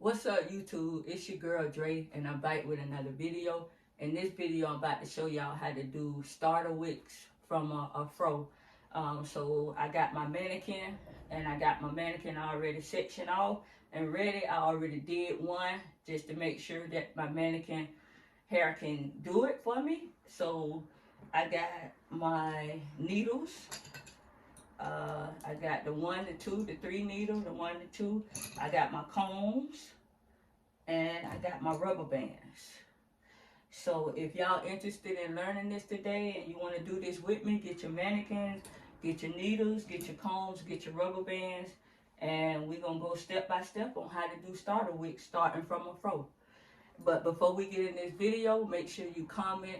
What's up, YouTube? It's your girl Dre, and I'm back with another video. In this video, I'm about to show y'all how to do starter wicks from a fro. So I got my mannequin, and I got my mannequin already sectioned off and ready. I already did one just to make sure that my mannequin hair can do it for me. So I got my needles. I got the 1, the 2, the 3 needle, the 1, the 2. I got my combs and I got my rubber bands. So if y'all interested in learning this today and you want to do this with me, get your mannequins, get your needles, get your combs, get your rubber bands, and we're going to go step by step on how to do starter wicks starting from a fro. But before we get in this video, make sure you comment,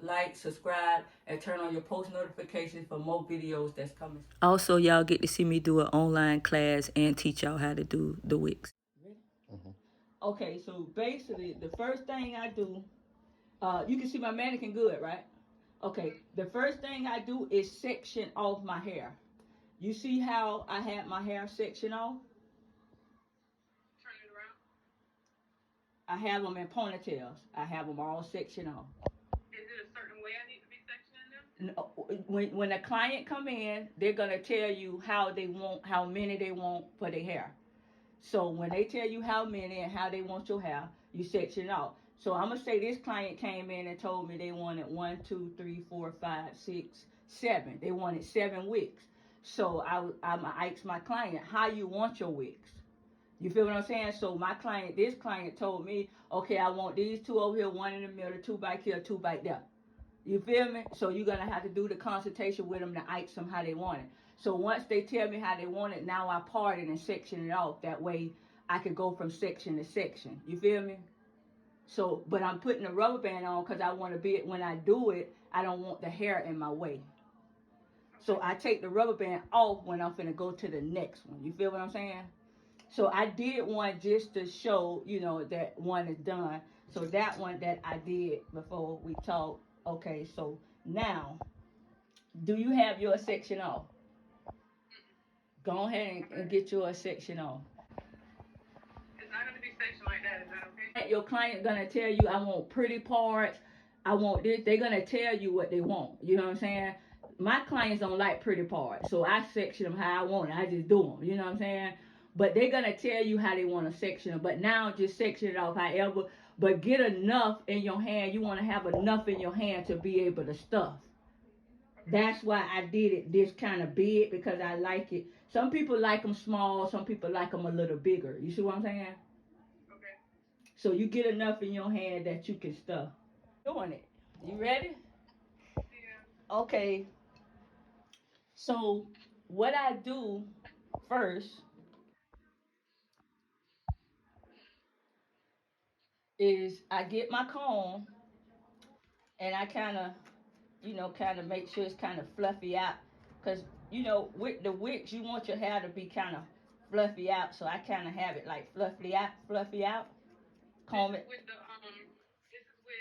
like, subscribe, and turn on your post notifications for more videos that's coming. Also, y'all get to see me do an online class and teach y'all how to do the wicks. Okay, so basically, the first thing I do, you can see my mannequin good, right? Okay, the first thing I do is section off my hair. You see how I had my hair sectioned off? Turn it around. I have them in ponytails. I have them all sectioned off. Is it a certain way I need to be sectioning them? No, when a client come in, they're gonna tell you how they want, how many they want for their hair. So when they tell you how many and how they want your hair, you section off. So I'm gonna say this client came in and told me they wanted 1, 2, 3, 4, 5, 6, 7. They wanted 7 wicks. So I'm ask my client, how you want your wicks? You feel what I'm saying? So this client told me, okay, I want these 2 over here, 1 in the middle, 2 back here, 2 back there. You feel me? So you're gonna have to do the consultation with them to ask them how they want it. So once they tell me how they want it, now I part it and section it off. That way I could go from section to section. You feel me? So, but I'm putting a rubber band on because I want to be, when I do it, I don't want the hair in my way. So I take the rubber band off when I'm finna go to the next one. You feel what I'm saying? So I did one just to show, that one is done. So that one that I did before we talked. Okay, so now, do you have your section off? Go ahead and get your section off. It's not going to be sectioned like that. Is that okay? Your client gonna tell you, I want pretty parts. I want this. They're gonna tell you what they want. You know what I'm saying? My clients don't like pretty parts, so I section them how I want it. I just do them. You know what I'm saying? But they're gonna tell you how they want to section them. But now just section it off however. But get enough in your hand. You want to have enough in your hand to be able to stuff. That's why I did it this kind of big, because I like it. Some people like them small. Some people like them a little bigger. You see what I'm saying? Okay. So you get enough in your hand that you can stuff. Doing it. You ready? Yeah. Okay. So what I do first is I get my comb and I kind of make sure it's kind of fluffy out. Because, with the wicks, you want your hair to be kind of fluffy out. So I kind of have it like fluffy out. Comb it. This is with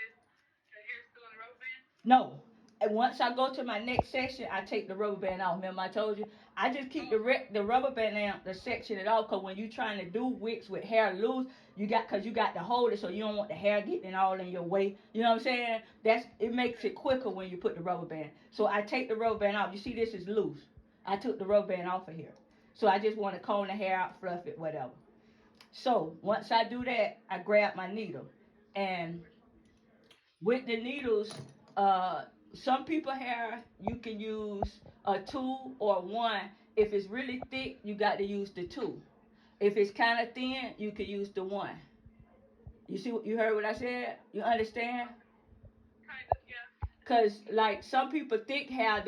the hair still in the rubber band? No. And once I go to my next section, I take the rubber band off. Remember I told you? I just keep the rubber band down to section it off, because when you're trying to do wicks with hair loose, because you got to hold it so you don't want the hair getting all in your way. You know what I'm saying? It makes it quicker when you put the rubber band. So I take the rubber band off. You see this is loose. I took the rubber band off of here. So I just want to comb the hair out, fluff it, whatever. So once I do that, I grab my needle. And with the needles, uh, some people hair you can use a 2 or 1. If it's really thick, you got to use the 2. If it's kind of thin, you can use the 1. You heard what I said? You understand? Kind of, yeah. Cause like some people thick hair,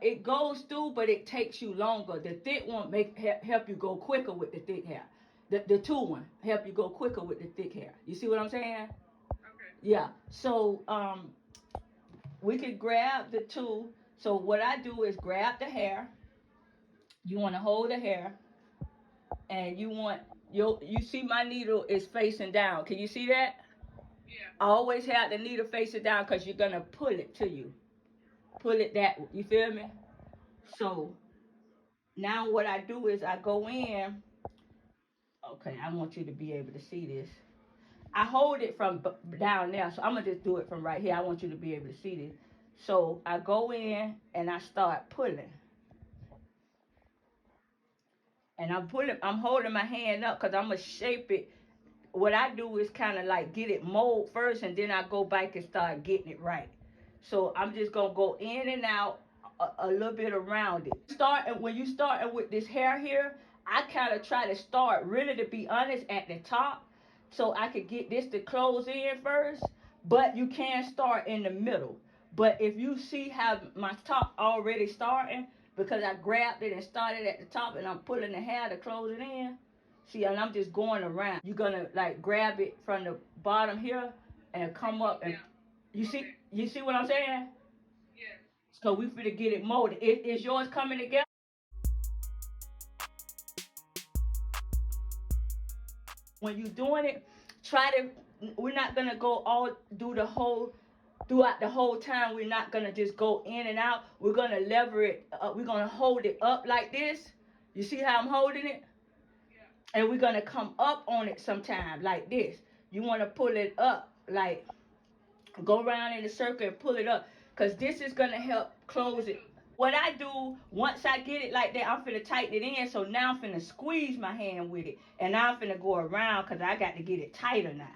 it goes through, but it takes you longer. The thick one help you go quicker with the thick hair. The 2 one help you go quicker with the thick hair. You see what I'm saying? Okay. Yeah. So we could grab the 2. So what I do is grab the hair. You want to hold the hair, and you see my needle is facing down. Can you see that? Yeah. I always have the needle facing down because you're gonna pull it to you. Pull it that way. You feel me? So now what I do is I go in Okay, I want you to be able to see this. I hold it from down there, so I'm gonna just do it from right here. I want you to be able to see this. So I go in and I start pulling, and I'm pulling. I'm holding my hand up because I'm gonna shape it. What I do is kind of like get it mold first, and then I go back and start getting it right. So I'm just gonna go in and out a little bit around it. When you starting with this hair here, I kind of try to start really, to be honest, at the top, so I could get this to close in first. But you can start in the middle. But if you see how my top already starting, because I grabbed it and started at the top, and I'm pulling the hair to close it in. See, and I'm just going around. You're gonna like grab it from the bottom here and come up, and you see what I'm saying? Yeah. So we finna get it molded. Is yours coming together? When you doing it, try to. We're not gonna go all do the whole throughout the whole time. We're not gonna just go in and out. We're gonna lever it. We're gonna hold it up like this. You see how I'm holding it? And we're gonna come up on it sometime like this. You wanna pull it up, like go around in a circle and pull it up, cause this is gonna help close it. What I do once I get it like that, I'm finna tighten it in. So now I'm finna squeeze my hand with it, and now I'm finna go around because I got to get it tighter now.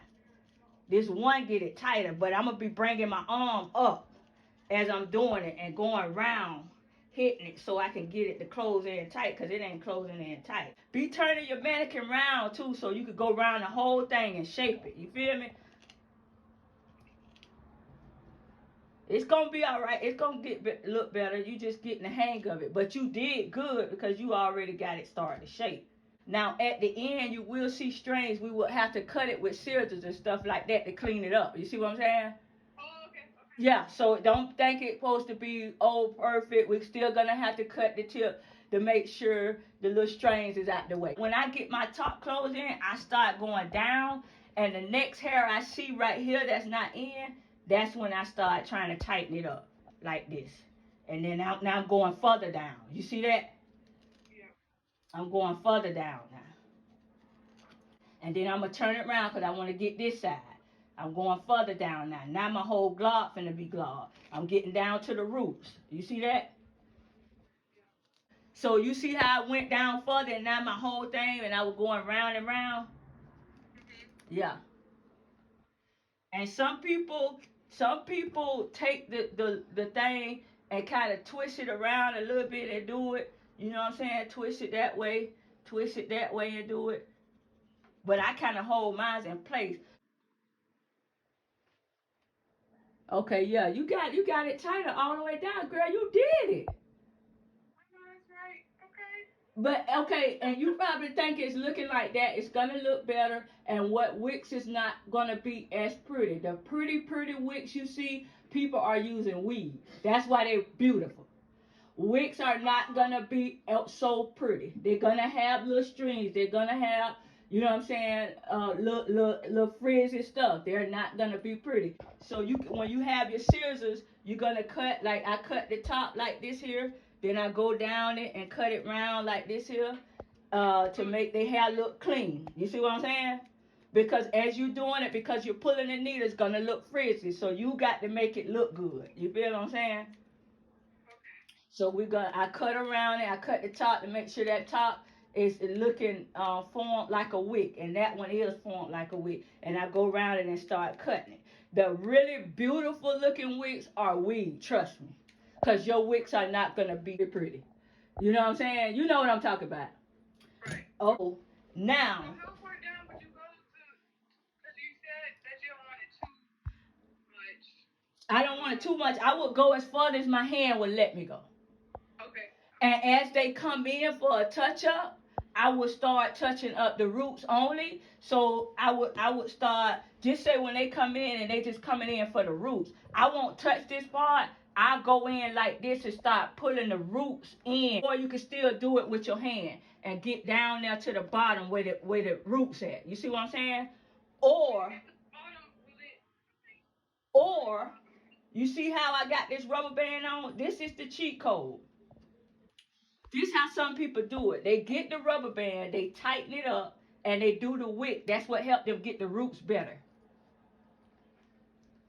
This one get it tighter, but I'm gonna be bringing my arm up as I'm doing it and going around, hitting it so I can get it to close in tight, because it ain't closing in tight. Be turning your mannequin round too, so you could go around the whole thing and shape it. You feel me? It's gonna be all right. It's gonna look better. You just getting the hang of it. But you did good because you already got it started to shape. Now at the end, you will see strings. We will have to cut it with scissors and stuff like that to clean it up. You see what I'm saying? Oh, okay. Yeah. So don't think it's supposed to be perfect. We're still gonna have to cut the tip to make sure the little strings is out the way. When I get my top closed in, I start going down, and the next hair I see right here that's not in, that's when I start trying to tighten it up like this. And then now I'm going further down. You see that? Yeah. I'm going further down now. And then I'm going to turn it around because I want to get this side. I'm going further down now. Now my whole glob finna be glob. I'm getting down to the roots. You see that? So you see how I went down further, and now my whole thing, and I was going round and round? Yeah. And some people take the thing and kind of twist it around a little bit and do it. You know what I'm saying? Twist it that way, twist it that way, and do it. But I kind of hold mine in place. Okay, yeah, you got it tighter all the way down, girl. You did it. Oh, that's right. Okay. But okay, and you probably think it's looking like that. It's gonna look better, and what wicks is not gonna be as pretty. The pretty wicks you see, people are using weave. That's why they're beautiful. Wicks are not gonna be so pretty. They're gonna have little strings. They're gonna have, you know what I'm saying, little frizzy stuff. They're not gonna be pretty. So when you have your scissors, you're gonna cut like I cut the top like this here. Then I go down it and cut it round like this here, to make their hair look clean. You see what I'm saying? Because as you're doing it, because you're pulling the needle, it's gonna look frizzy. So you got to make it look good. You feel what I'm saying? So I cut around it. I cut the top to make sure that top is looking formed like a wick, and that one is formed like a wick. And I go around it and start cutting it. The really beautiful looking wicks are weave, trust me, because your wicks are not gonna be pretty. You know what I'm saying? You know what I'm talking about. Right. Oh, So now how far down would you go to? Because you said that you don't want it too much. I don't want it too much. I would go as far as my hand would let me go. Okay. And as they come in for a touch up, I would start touching up the roots only. So I would start, just say when they come in and they just coming in for the roots, I won't touch this part. I go in like this and start pulling the roots in. Or you can still do it with your hand and get down there to the bottom where the roots at. You see what I'm saying? Or or you see how I got this rubber band on? This is the cheat code. This is how some people do it. They get the rubber band, they tighten it up, and they do the wick. That's what helped them get the roots better.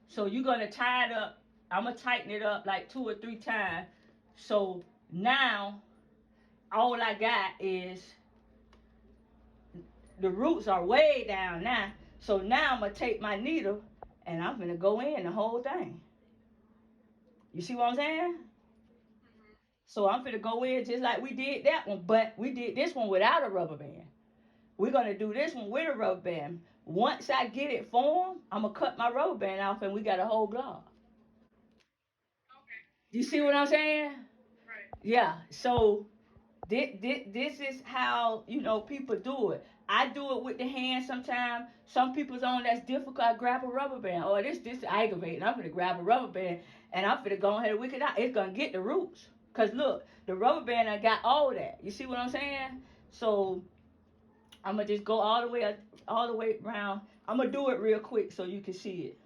So you're gonna tie it up. I'm gonna tighten it up like 2 or 3 times. So now all I got is the roots are way down now. So now I'm gonna take my needle and I'm gonna go in the whole thing. You see what I'm saying? So I'm gonna go in just like we did that one, but we did this one without a rubber band. We're gonna do this one with a rubber band. Once I get it formed, I'm gonna cut my rubber band off and we got a whole glove. Okay. You see what I'm saying? Right. Yeah. So this is how people do it. I do it with the hand sometimes. Some people's on that's difficult. I grab a rubber band. Oh, this aggravating. I'm gonna grab a rubber band and I'm gonna go ahead and wick it out. It's gonna get the roots. Cause look, the rubber band I got all that. You see what I'm saying? So I'm gonna just go all the way around. I'm gonna do it real quick so you can see it.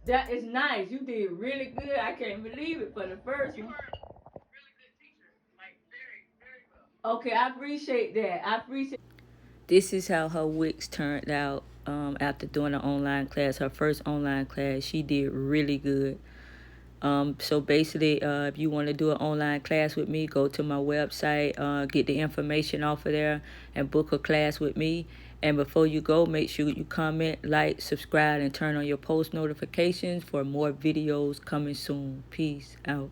That is nice. You did really good. I can't believe it for the first You one. were a really good teacher. Like very, very well. Okay, I appreciate that. This is how her wicks turned out after doing an online class. Her first online class, she did really good. So basically, if you want to do an online class with me, go to my website, get the information off of there, and book a class with me. And before you go, make sure you comment, like, subscribe, and turn on your post notifications for more videos coming soon. Peace out.